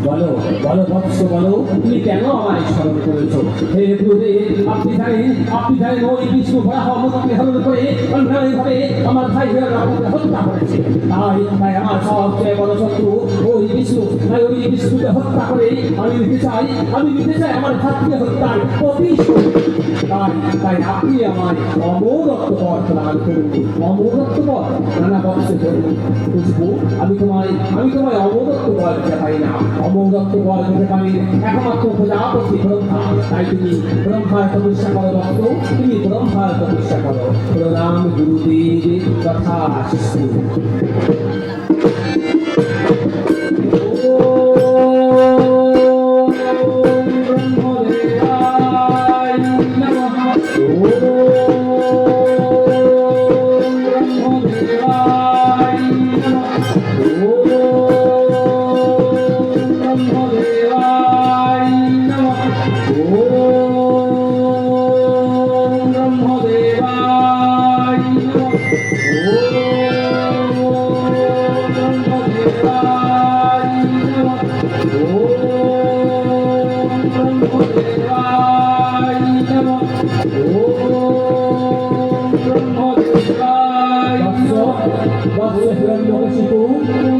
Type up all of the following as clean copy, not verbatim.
বলো বলো বৎস বলো তুমি কেন আমায় স্মরণ করেছো? হে গুরুদেব, আপনি জানেন ওই বিষ্ণু ভয়াবহকে হরণ করে অন্যায়ভাবে আমার ভাইয়েরা আমাকে হত্যা করেছে। তাই আমার সবচেয়ে বড় শত্রু ওই বিষ্ণু। তাই ওই বিষ্ণুকে হত্যা করে আমি নিতে চাই আমার ভাতৃ হত্যার প্রতিশোধ। তাই আপনি আমার অমরত্ব পথ প্রদান করুন। অমরত্ব পথ নানা বৎসে বুঝবো আমি তোমায় অমরত্ব বল দিতে পারি না। অমরত্ব বল দিতে পারি একমাত্র প্রজাপতি ব্রহ্মা। তাই তুমি ব্রহ্মার তপস্যা করো ভক্ত, তুমি ব্রহ্মার তপস্যা করো। প্রণাম গুরুদেব, যথাশিষ্য।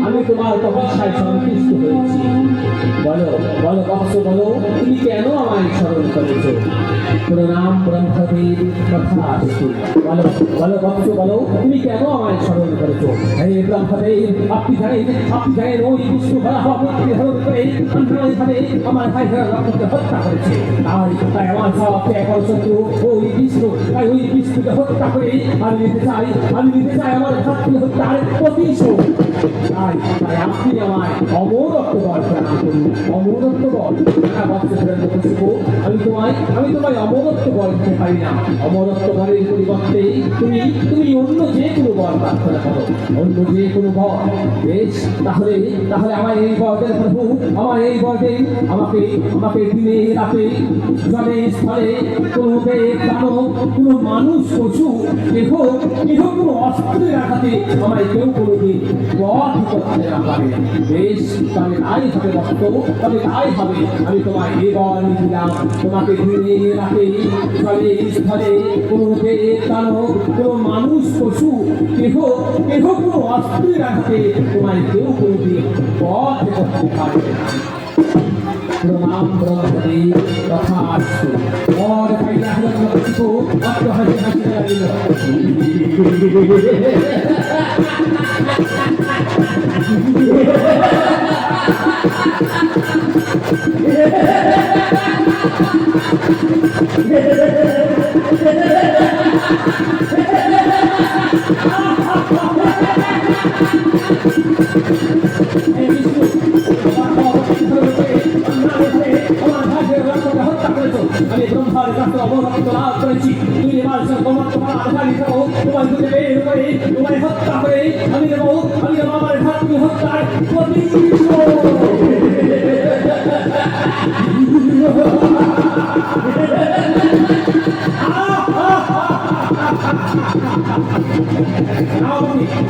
আমি তোমার তপস্যায় সন্তুষ্ট হয়েছি। বলো বলো বৎস বলো তুমি কেন আমায় স্মরণ করেছ? প্রণাম ব্রহ্মদেব, তথাস্তু। বলো বলো বৎস বলো তুমি কেন আমায় স্মরণ করেছ? হে ব্রহ্মদেব, আপনি জানেন ওই বিষ্ণু ভয়াবহকে হরণ করে অন্যায়ভাবে আমার ভাইয়েরা আমাকে হত্যা করেছে। তাই আমার সবচেয়ে বড় শত্রু ওই বিষ্ণু। তাই ওই বিষ্ণুকে হত্যা করে আমি নিতে চাই আমার ভাতৃ হত্যার প্রতিশোধ। তাই আপনি আমায় অমরত্ব বল প্রদান করুন। অমরত্ব বল নানা বৎসে বুঝবো আমি তোমায় অমরত্ব বল দিতে পারি না। অমরত্ব বলের পরিবর্তে তুমি অন্য যে কোনো বল প্রার্থনা করো, অন্য যে কোনো বল। বেশ, তাহলে আমার এই বলের প্রভু, আমার এই বলে আমাকে দিনে রাতে জলে স্থলে কোনো দানব, কোনো মানুষ, পশু, কেহ কোনো অস্ত্রের আঘাতে আমায় কেউ কোনোদিন পথ করতে না পারে। বেশ, তবে তাই হবে ভক্ত, তবে তাই হবে। আমি তোমায় এ বল দিলাম, তোমাকে দিনে রাতে জলে স্থলে কোনো দানব, কোনো মানুষ, পশু, কেহ কোনো অস্ত্রের আঘাতে তোমায় কেউ কোনোদিন পথ করতে পারবে না। প্রণাম ব্রহ্মদেব, তথাস্তু। और पहले हम लोग को अब तो हंसी लगी আমি ব্রহ্মার কাছে অবরক্ত লাভ করেছি। তুমি আমার তোমার আধারিত তোমার দুধে বের করে তোমায় হত্যা করে আমি আমার ভাতৃ হত্যার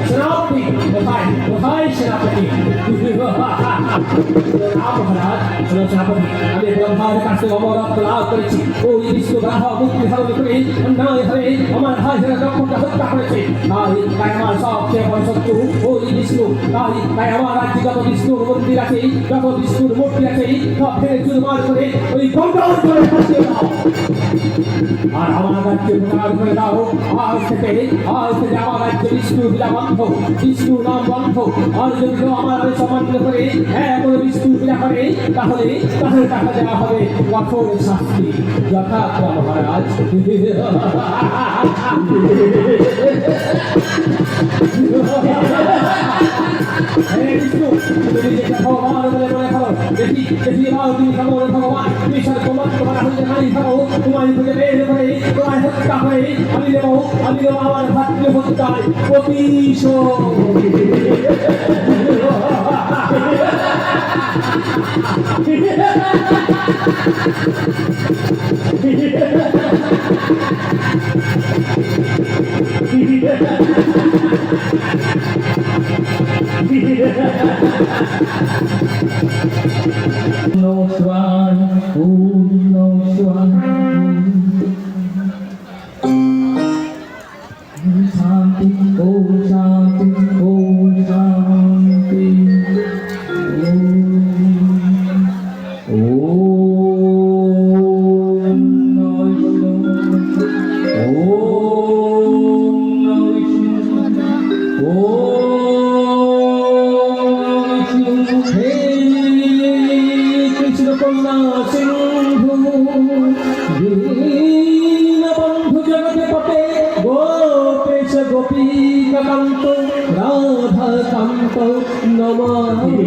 সেনাপতি কোথায় সেনাপতি? সেনাপতি আমি ব্রহ্মার কাছে অমরত্ব লাভ করেছি। ওই বিষ্ণু গ্রহ মুক্তি ধারণ করে অন্যায়ভাবে আমার ভাইয়েরা লক্ষ্যকে হত্যা করেছে। তাই আমার সবচেয়ে বড় শত্রু ওই বিষ্ণু। তাই আমার রাজ্যে যত বিষ্ণুর মন্দির আছে, যত বিষ্ণুর মূর্তি আছে, সব ফেলে চুরমার করে ওই গন্ডার করে ফাঁসিয়ে দাও। আর আমার রাজ্যে প্রচার করে দাও, আজ থেকে আমার রাজ্যে বিষ্ণু পূজা বন্ধ, বিষ্ণু নাম বন্ধ। আর যদি কেউ আমার সম্মানিত করে করে বিষ্ণু পূজা করে তাহলে টাকা দেওয়া হবে কঠোর শাস্তি। যথার্থ মহারাজ। ভগবান বলে মনে করো, দেখি তুমি ভগবান, তুমি তোমার হইতে মারি খাবো তোমার বুঝে বের করে তোমার হত্যা করে আমি নেবো আমার ভাতৃ হত্যার শান্তি ও শান্তি ও শান্তি কৃষ্ণ কন্যা সিন্ধু বন্ধু জগতে পটে গোপেশ গোপীকান্ত রাধা কান্ত নমামি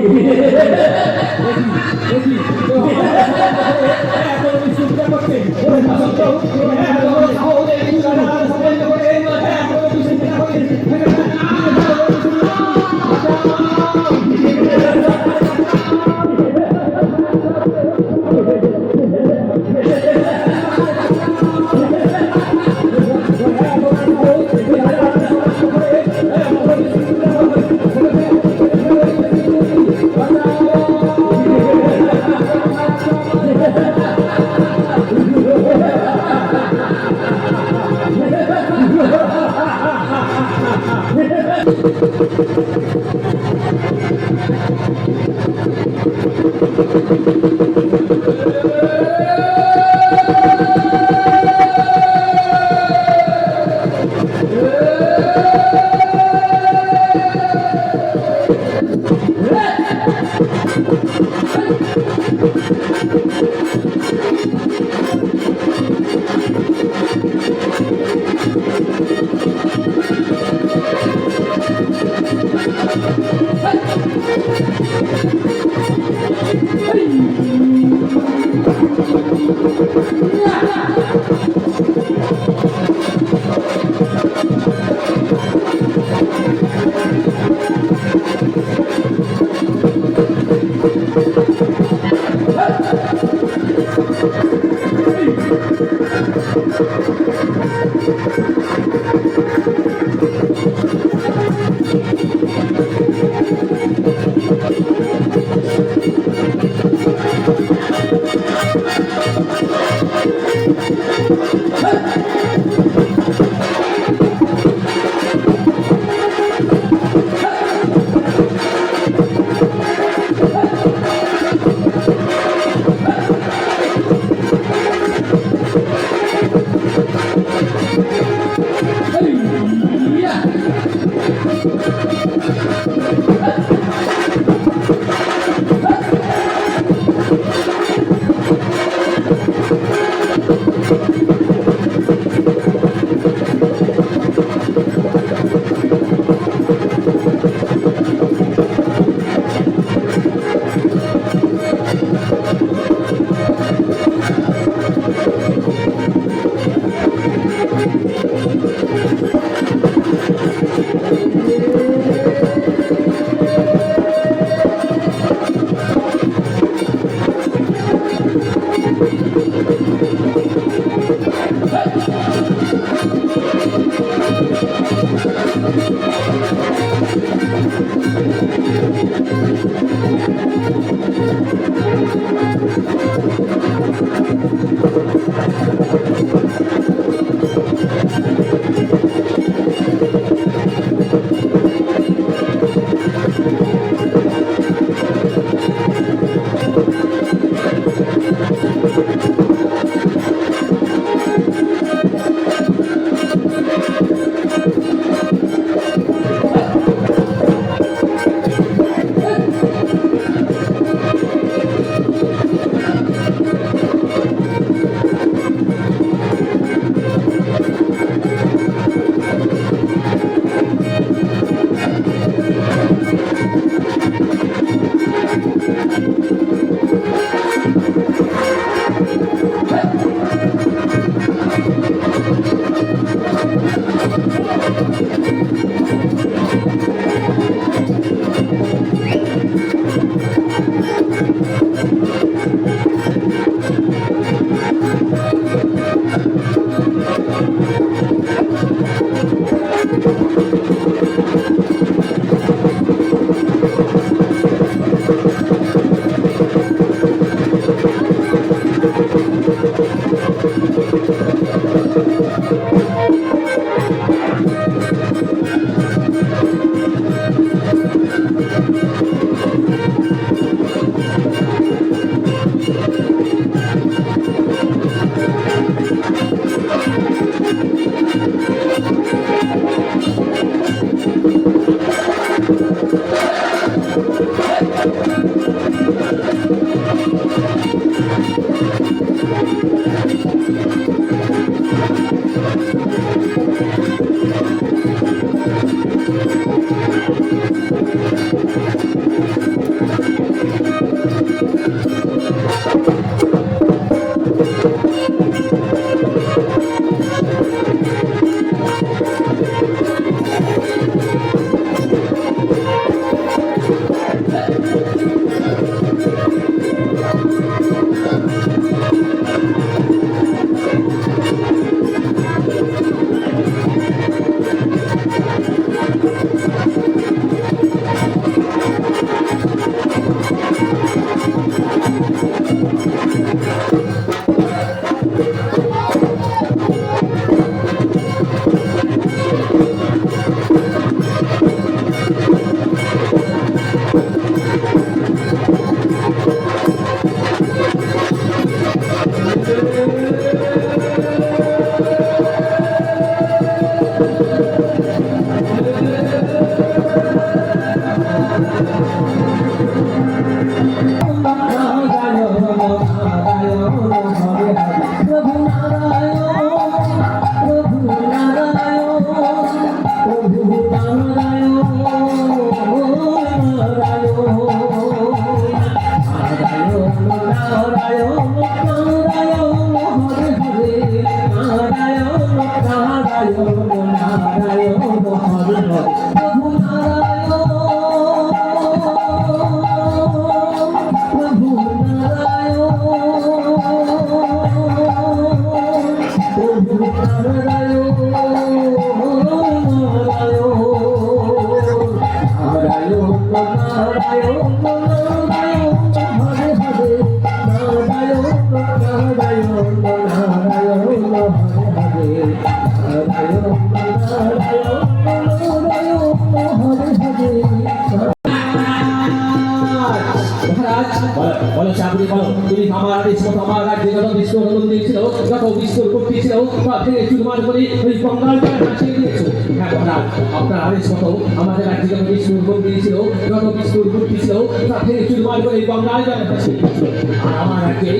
বলো চাকরি বলো তুমি আমার আদেশ মতো আমার রাজ্যে যত বিষ্ণু মন্দির ছিল যত বিষ্ণুর মূর্তি ছিল তা থেকে চুরমার করে ওই বঙ্গালকে ভাসিয়ে দিয়েছো। হ্যাঁ মহারাজ, আপনার আদেশ মতো আমাদের রাজ্যে যত বিষ্ণুর মন্দির ছিল যত বিষ্ণুর মূর্তি ছিল তা থেকে চুরমার করে বঙ্গালকে ভাসিয়ে দিয়েছো। আর আমার রাজ্যে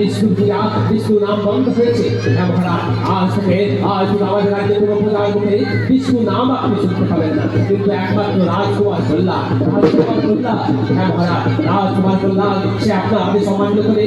বিষ্ণুর পূজা বিষ্ণু নাম বন্ধ হয়েছে। হ্যাঁ মহারাজ, আজ থেকে আমাদের রাজ্যে কোনো পূজার মধ্যে বিষ্ণু নাম আপনি শুনতে পাবেন না, কিন্তু একমাত্র রাজকুমার কল্যাণ হ্যাঁ মহারাজ, রাজকুমার কল্যাণ সে আপনার আদেশ অমান্য করে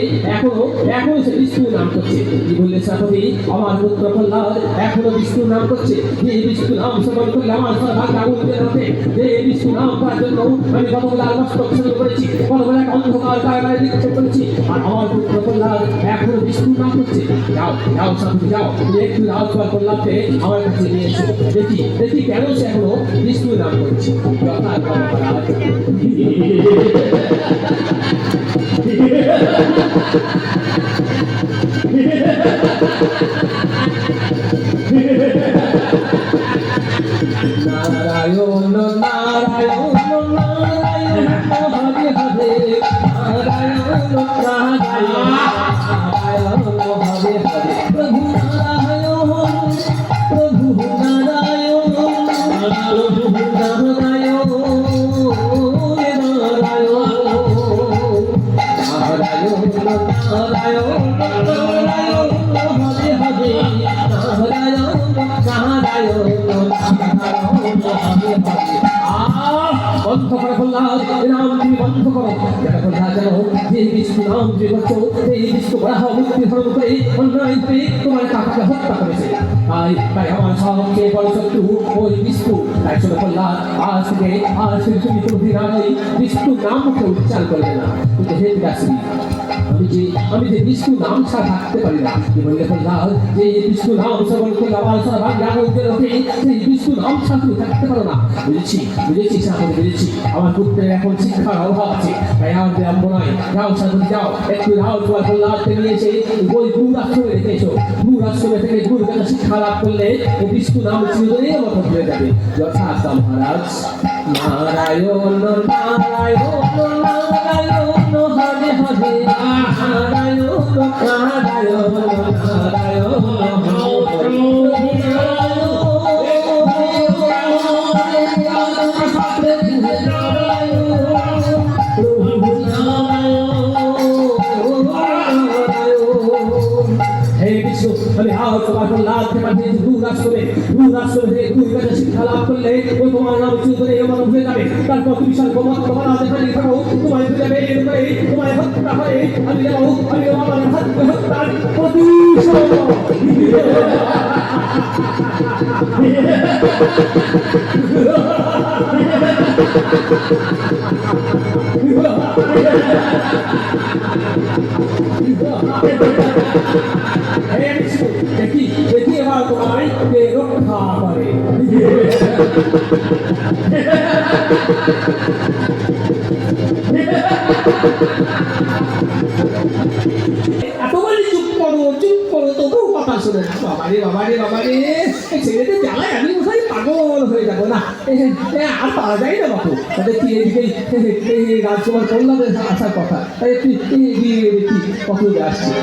এখনো সে বিষ্ণু নাম করছে। কি বললে সেনাপতি? আমার পুত্র কল্যাণ এখনো বিষ্ণু নাম করছে। যে বিষ্ণু নাম শ্রবণ করলে আমার সর্বাঙ্গ আগুন জ্বলে ওঠে। যে বিষ্ণু নাম করার জন্য আমি কতগুলো মস্তক শুরু করেছি, কতগুলো এক অন্ধকার কারাগারে নিক্ষেপ করেছি, আর আমার পুত্র কল্যাণ এখনো বিষ্ণু নাম করছে। যাও যাও সেনাপতি যাও, তুমি একটু রাজকুমার কল্যাণকে আমার কাছে নিয়ে এসো, দেখি কেন সে এখনো বিষ্ণু নাম করছে। নারায়ণ নারায়ণ নারায়ণ হরে হরে নারায়ণ নারায়ণ নারায়ণ হরে হরে প্রভু নারায়ণ প্রভু নারায়ণ প্রভু নারায়ণ বন্ধ করে বললাম নাম তুমি বন্ধ করো। যে বিষ্ণু নাম যে বলছো এই বিষ্ণু বড় মুক্তি ধরণ করে অন্যায় করে তোমার কাকাকে হত্যা করেছে। তাই আমার সবচেয়ে বড় শত্রু ওই বিষ্ণু। তাই শুনে বললাম আজ থেকে তুমি কোনোদিন আর ওই বিষ্ণু নাম মুখে উচ্চারণ করবে না। কিন্তু হে বিকাশী, আমি যে বিষ্ণু নাম ছাড়া থাকতে পারি না। বললে বললাম যে বিষ্ণু নাম শ্রবণ করলে আমার সেই বিষ্ণু নাম ছাড়া তুমি থাকতে পারো না। বুঝেছি সামনে বুঝেছি, আমার পুত্রের এখন শিক্ষার অভাব আছে, তাই আমার বিলম্ব নয়। যাও সামনে যাও, একটু যাও তোমার কল্যাণকে নিয়ে এসে ওই গুরু আশ্রমে রেখে এসো। গুরু আশ্রমে থেকে গুরু কাছে শিক্ষা লাভ করলে এই বিষ্ণু নাম চিরদিনের মতো হয়ে যাবে। যথার্থ মহারাজ। নারায়ণ নারায়ণ নারায়ণ হরে হরে নারায়ণ নারায়ণ নারায়ণ হে বিষ্ণু আমি আজ তোমার প্রহ্লাদকে পাঠিয়েছি দূর রাষ্ট্রে দুই কাজে শিক্ষা লাভ করলে ও তোমার নাম চিরতরে এমন হয়ে যাবে তারপর তুমি সর্বমত তোমার যেখানে থাকো তোমার খুঁজে বের করে তোমার হত্যা করে আমি আমার হাত হত্যার প্রতিশোধ দেখি এবার তোমায় রক্ষা করে এতবারই চুপ করো তবুও কথা শুনে না বাবারে ছেলেতে জ্বালায় আমি কোথায় পাগল হয়ে যাবো না আর পারা যায় না বাপু তাদের কি এদিকে রাজকুমার কল্যাণের আসার কথা তাই একটু এগিয়ে দেখি কখন আসছে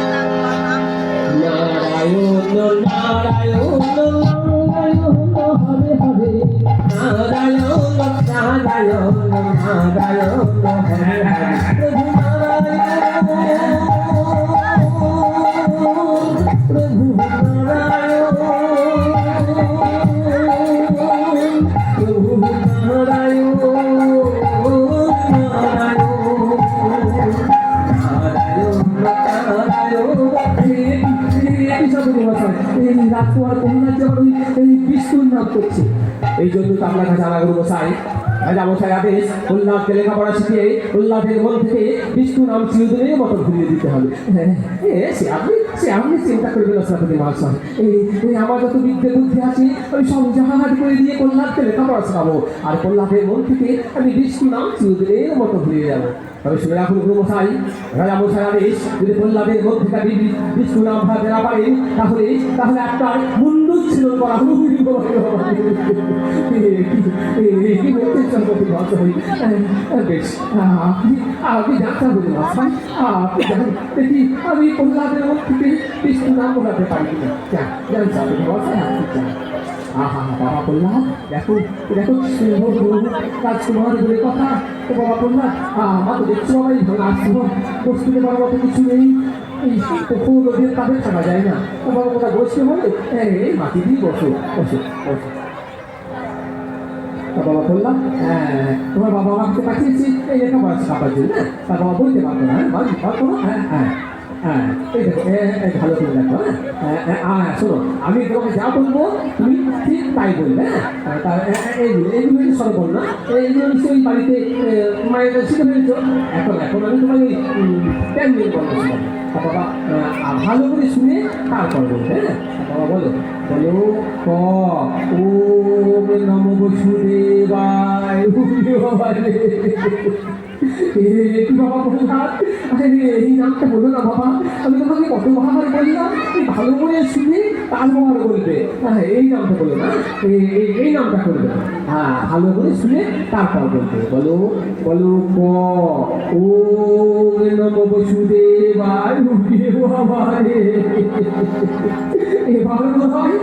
নারায়ণ নারায়ণ নারায়ণ হরে হরে নারায়ণ নারায়ণ নারায়ণ হরে হরে প্রভু নারায়ণ প্রভু নারায়ণ এই জন্য তো আপনার কাছে আমার গুরু মশাই রাজামশাই আদেশ প্রহ্লাদকে লেখাপড়া শিখিয়ে প্রহ্লাদের মন থেকে বিষ্ণু নাম চিরদিনের মতো ঘুরিয়ে দিতে হবে সে আপনি চিন্তা করবেন সেনাপতি মহাশয় আমার যত বিদ্যে বুদ্ধি আছে আমি সব জাহাজ করে দিয়ে প্রহ্লাদকে লেখাপড়া শেখাবো আর প্রহ্লাদের মন থেকে আমি বিষ্ণু নাম চিরদিনের মতো ঘুরিয়ে যাবো তবে শুনে রাখুন গুরু মশাই রাজামশাই আদেশ যদি প্রহ্লাদের মধ্যে থেকে বিষ্ণু নাম ভাবতে না পারেন তাহলে একটা মুন্ডু ছিল করা বেশ আপনি যাত্রা বলে মশাই আপনি জানেন দেখি আমি প্রহ্লাদের মধ্যে থেকে বিষ্ণু নাম বলাতে পারি কিনা জান মশাই আপনি জান বাবা প্রহ্লাদ দেখো রাজকুমার বলে কথা তো বাবা প্রহ্লাদ আমার তো দেখছো বাবা এই রাজকুমার বস্তুতে বড় মতো কিছু নেই এই নদীর কাপে থাকা যায় না তো বাবা কোথা বসতে বলে এই মাটি দিয়ে বসো বাবা বললাম তোমার বাবা আমাকে পাঠিয়েছি এই লেখাপড়া শেখাবার জন্য তার বাবা বলতে পারবো না এই দেখো ভালো করে দেখো শোনো আমি তোমাকে যা বলবো তুমি ঠিক তাই বলবে এইগুলো সব বল না এইগুলো নিশ্চয়ই বাড়িতে মায়ের শিখে ফেলেছো এখন আমি তোমাকে প্যান নিয়ে বলবো বাবা ভালো করে শুনে তারপর বলবে বাবা বলো ক ওম নমো বসুদেবায় বাবা প্রহ্লাদ এই নামটা বলো না বাবা আমি তোমাকে কতবার বলি না ভালো করে শুনে তারপর বলবে এই নামটা বলো না এই নামটা করবে ভালো করে শুনে তারপর বলবে বলো ক ওম নমো বসুদেবায় এবার বোধ হয়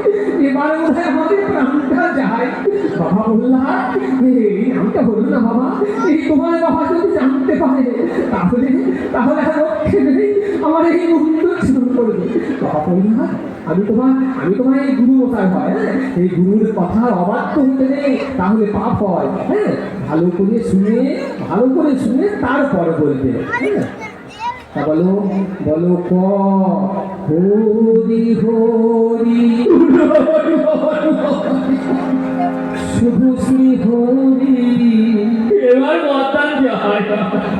আমাদের প্রাণটা যায় বাবা প্রহ্লাদ এই নামটা বলো না বাবা এই তোমার বাবা যদি জানতে পারে তাহলে রক্ষে নেই আমার এই মুহূর্ত ছিল করবে বাবা প্রহ্লাদ আমি তোমার এই গুরু মশাই হয় এই গুরুর কথা অবাধ্য হতে নেই তাহলে পাপ হয় ভালো করে শুনে তারপরে বলবে তা বলো ক হরি হরি শুভ শ্রী হরি এবার মতান যায়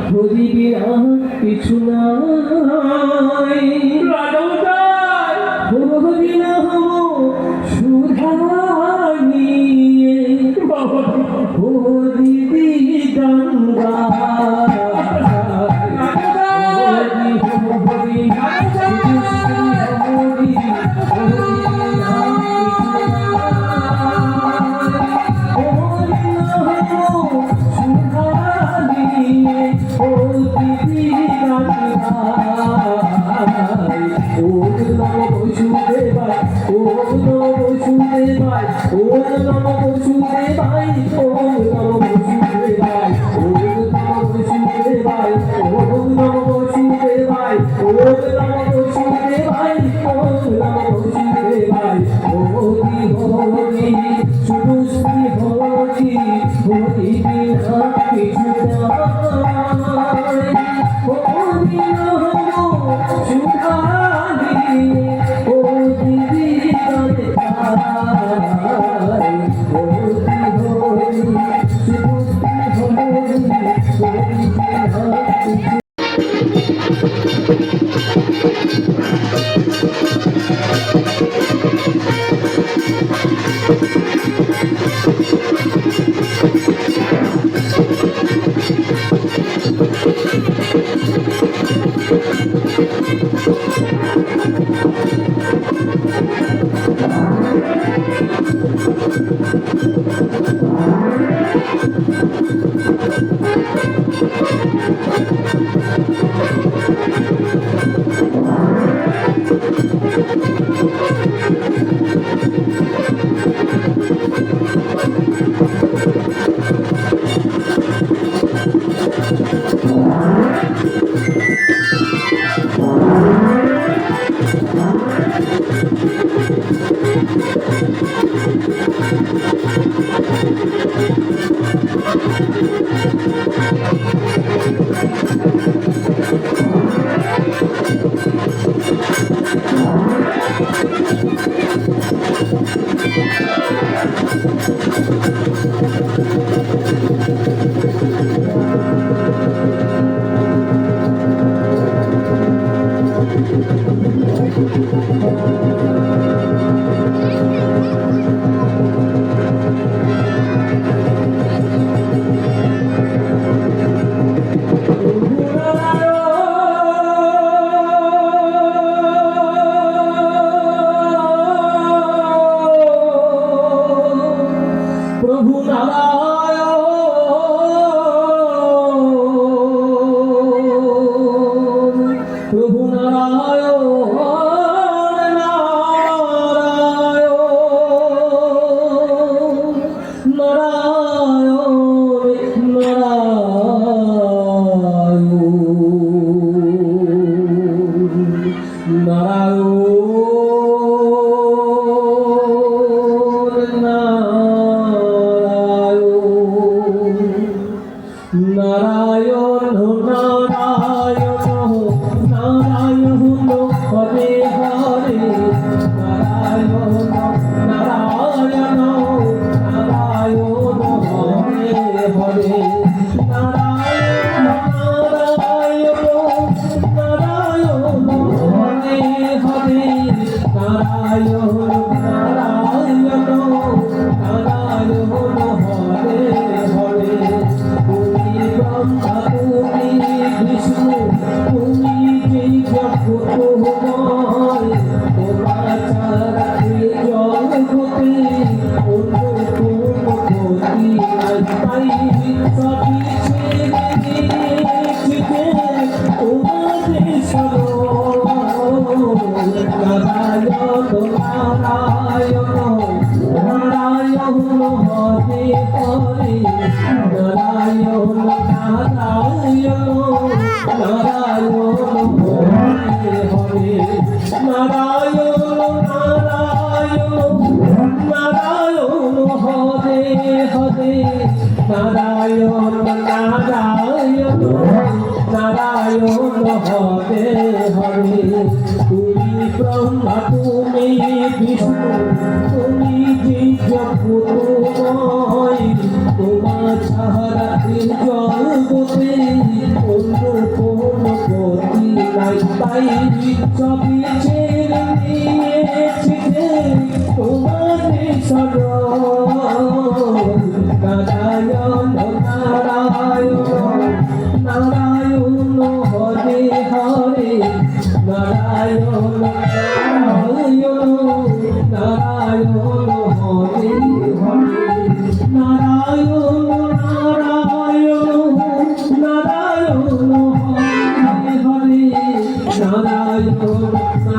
হরি বিরাট কিছু নাই হরি নাম সুধা নিয়ে হরি গঙ্গা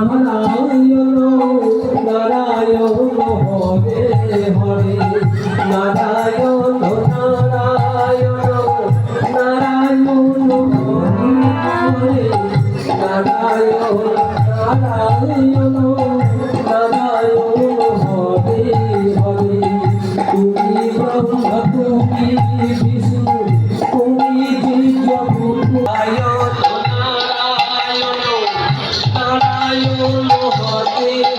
Narayana নারায়ণ হরে হরে। তুমি ব্রহ্মা তুমি বিষ্ণু তুমি প্রভু। নারায়ণ নারায়ণ হরে